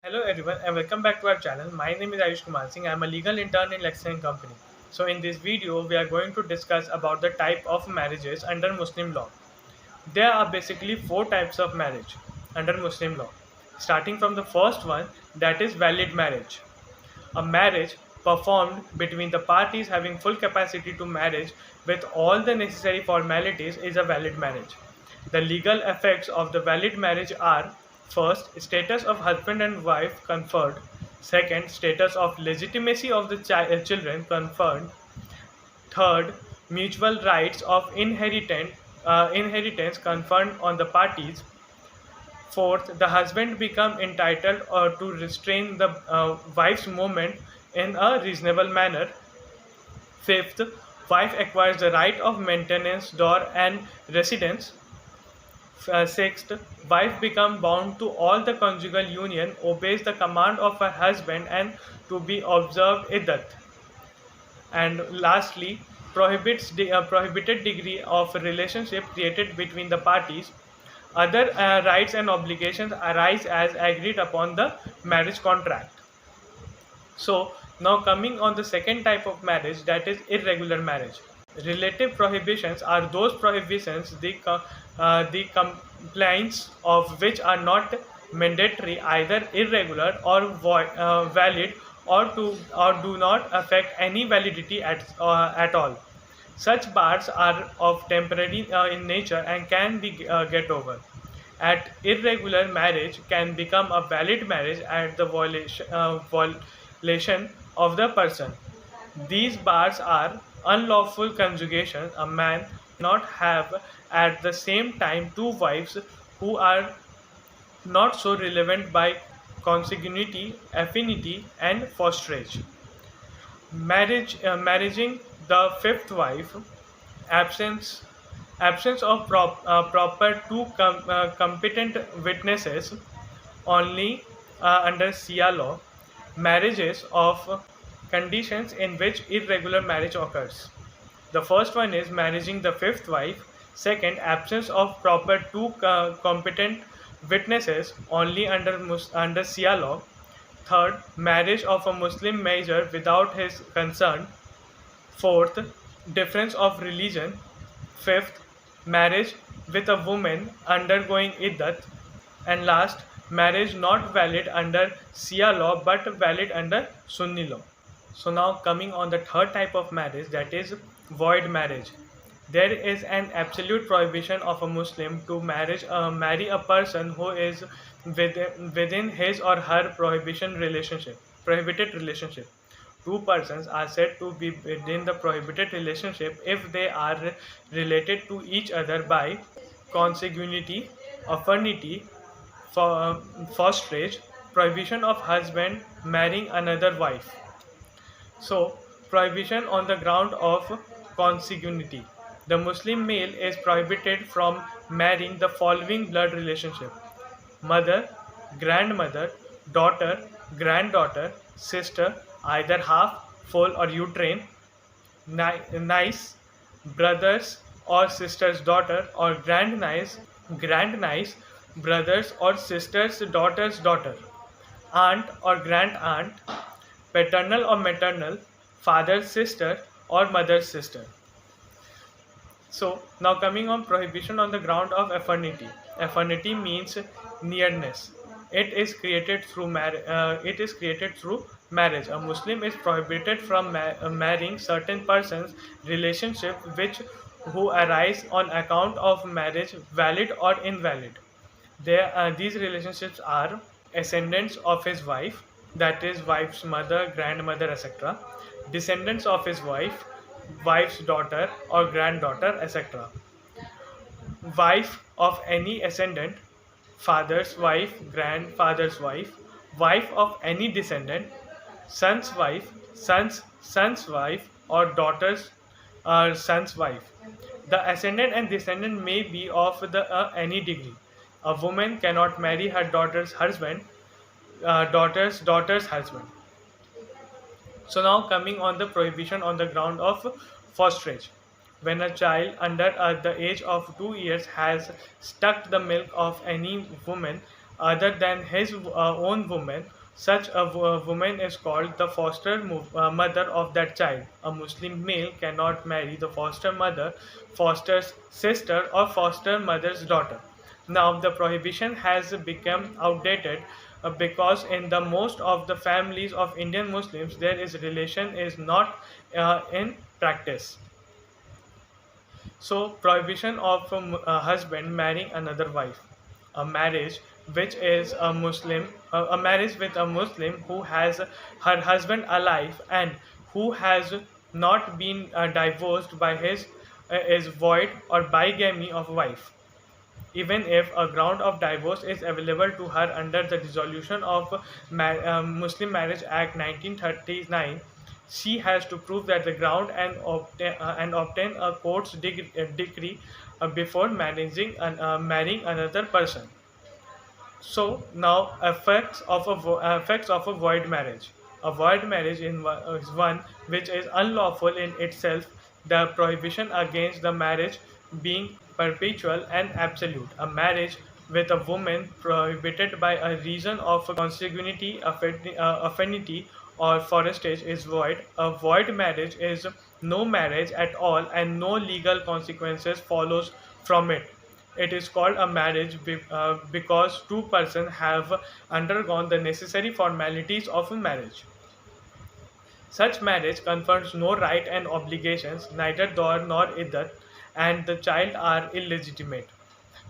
Hello everyone and welcome back to our channel. My name is Ayush Kumar Singh. I am a legal intern in Lexington Company. So in this video we are going to discuss about the type of marriages under Muslim law. There are basically four types of marriage under Muslim law. Starting from the first one, that is valid marriage. A marriage performed between the parties having full capacity to marriage with all the necessary formalities is a valid marriage. The legal effects of the valid marriage are: first, status of husband and wife conferred; second, status of legitimacy of the children conferred; third, mutual rights of inheritance conferred on the parties; fourth, the husband become entitled to restrain the wife's movement in a reasonable manner; fifth, wife acquires the right of maintenance, door, and residence; sixth, wife become bound to all the conjugal union, obeys the command of her husband, and to be observed iddat; and lastly, prohibits the prohibited degree of relationship created between the parties. Other rights and obligations arise as agreed upon the marriage contract. So now coming on the second type of marriage, that is irregular marriage. Relative prohibitions are those prohibitions the compliance of which are not mandatory, either irregular or valid, or do not affect any validity at all. Such bars are of temporary in nature and can be get over. At irregular marriage can become a valid marriage at the violation of the person. These bars are unlawful conjugation. A man not have at the same time two wives who are not so relevant by consanguinity, affinity, and fosterage. Marrying the fifth wife, absence absence of proper two competent witnesses only under Shia law, marriages of conditions in which irregular marriage occurs. The first one is marrying the fifth wife. Second, absence of proper two competent witnesses only under Shia law. Third, marriage of a Muslim major without his consent. Fourth, difference of religion. Fifth, marriage with a woman undergoing iddat. And last, marriage not valid under Shia law but valid under Sunni law. So now coming on the third type of marriage, that is void marriage. There is an absolute prohibition of a Muslim to marry a person who is within his or her prohibited relationship. Two persons are said to be within the prohibited relationship if they are related to each other by consanguinity, affinity, fosterage, prohibition of husband marrying another wife. So, prohibition on the ground of consanguinity. The Muslim male is prohibited from marrying the following blood relationship: mother, grandmother, daughter, granddaughter, sister, either half, full, or uterine, niece, brothers or sisters' daughter, or grandniece, brothers or sisters' daughter, aunt or grand aunt, paternal or maternal, father's sister or mother's sister. So now coming on prohibition on the ground of affinity. Affinity means nearness. It is created through marriage. A Muslim is prohibited from marrying certain persons relationship which who arise on account of marriage, valid or invalid. These relationships are ascendants of his wife, that is, wife's mother, grandmother, etc., descendants of his wife, wife's daughter or granddaughter, etc., wife of any ascendant, father's wife, grandfather's wife, wife of any descendant, son's wife, son's wife, or daughter's or son's wife. The ascendant and descendant may be of the any degree. A woman cannot marry her daughter's husband, daughter's husband. So now coming on the prohibition on the ground of fosterage. When a child under the age of 2 years has sucked the milk of any woman other than his own woman. Such a woman is called the foster mother of that child. A Muslim male cannot marry the foster mother, foster's sister, or foster mother's daughter. Now, the prohibition has become outdated because in the most of the families of Indian Muslims, there is relation is not in practice. So, prohibition of a husband marrying another wife, a marriage which is a marriage with a Muslim who has her husband alive and who has not been divorced by his is void or bigamy of wife. Even if a ground of divorce is available to her under the dissolution of Muslim Marriage Act 1939, she has to prove that the ground and obtain a court's decree before marrying another person. So now effects of a void marriage. A void marriage is one which is unlawful in itself. The prohibition against the marriage being perpetual and absolute. A marriage with a woman prohibited by a reason of consanguinity, affinity, or forestage is void. A void marriage is no marriage at all, and no legal consequences follows from it. It is called a marriage because two persons have undergone the necessary formalities of a marriage. Such marriage confers no right and obligations, neither Dor nor Iddat, and the child are illegitimate.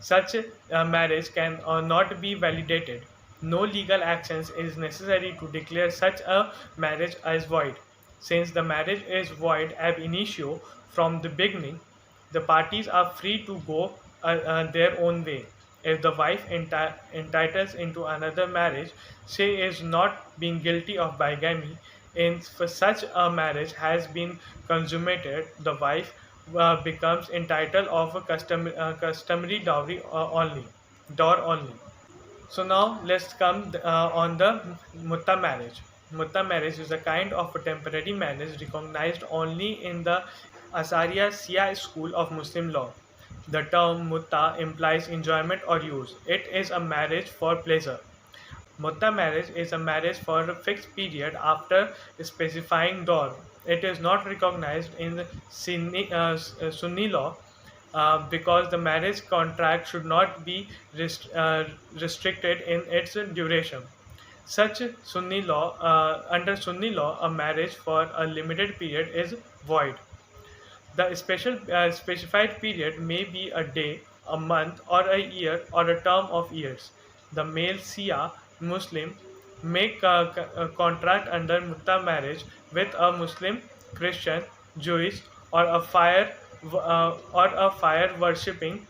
Such marriage can not be validated. No legal actions is necessary to declare such a marriage as void. Since the marriage is void ab initio from the beginning, the parties are free to go their own way. If the wife entitles into another marriage, she is not being guilty of bigamy. In for such a marriage has been consummated, the wife becomes entitled of a customary dowry only. So now let's come on the mutta marriage. Mutta marriage is a kind of a temporary marriage recognized only in the Asaria Shia school of Muslim law. The term mutta implies enjoyment or use. It is a marriage for pleasure. Mutta marriage is a marriage for a fixed period after specifying door. It is not recognized in Sunni law because the marriage contract should not be restricted in its duration. Under Sunni law, a marriage for a limited period is void. The specified period may be a day, a month, or a year, or a term of years. The male Shia Muslim may contract under mutta marriage with a Muslim, Christian, Jewish, or a fire worshipping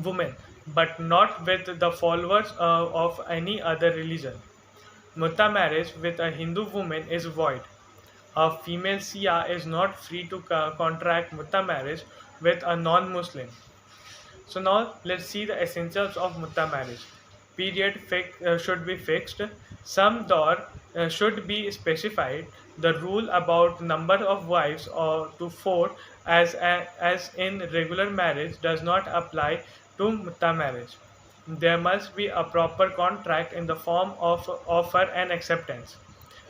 woman, but not with the followers of any other religion. Mutta marriage with a Hindu woman is void. A female Shia is not free to contract mutta marriage with a non-Muslim. So now let's see the essentials of mutta marriage. Period should be fixed. Some door should be specified. The rule about number of wives or to four as in regular marriage does not apply to mutta marriage. There must be a proper contract in the form of offer and acceptance.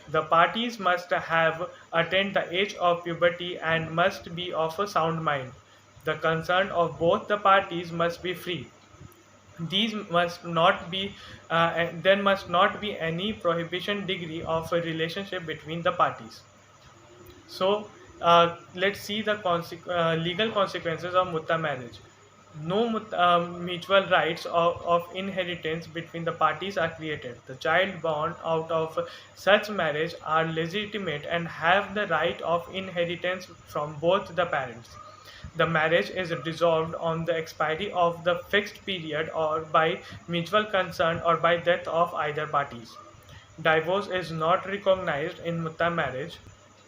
The parties must have attained the age of puberty and must be of a sound mind. The concern of both the parties must be free. These must not be There must not be any prohibition degree of a relationship between the parties. So let's see the legal consequences of mutta marriage. No mutual rights of inheritance between the parties are created. The child born out of such marriage are legitimate and have the right of inheritance from both the parents. The marriage is dissolved on the expiry of the fixed period or by mutual consent or by death of either parties. Divorce is not recognized in mutta marriage.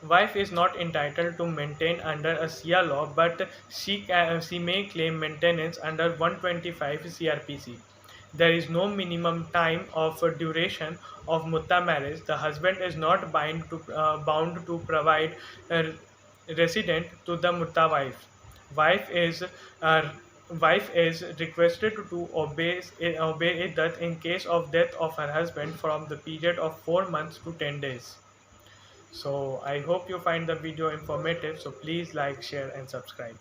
Wife is not entitled to maintain under a Shia law, but she may claim maintenance under 125 CRPC. There is no minimum time of duration of mutta marriage. The husband is not bound to provide a resident to the mutta wife. Wife is wife is requested to obey iddat in case of death of her husband from the period of 4 months to 10 days. So I hope you find the video informative. So please like, share and subscribe.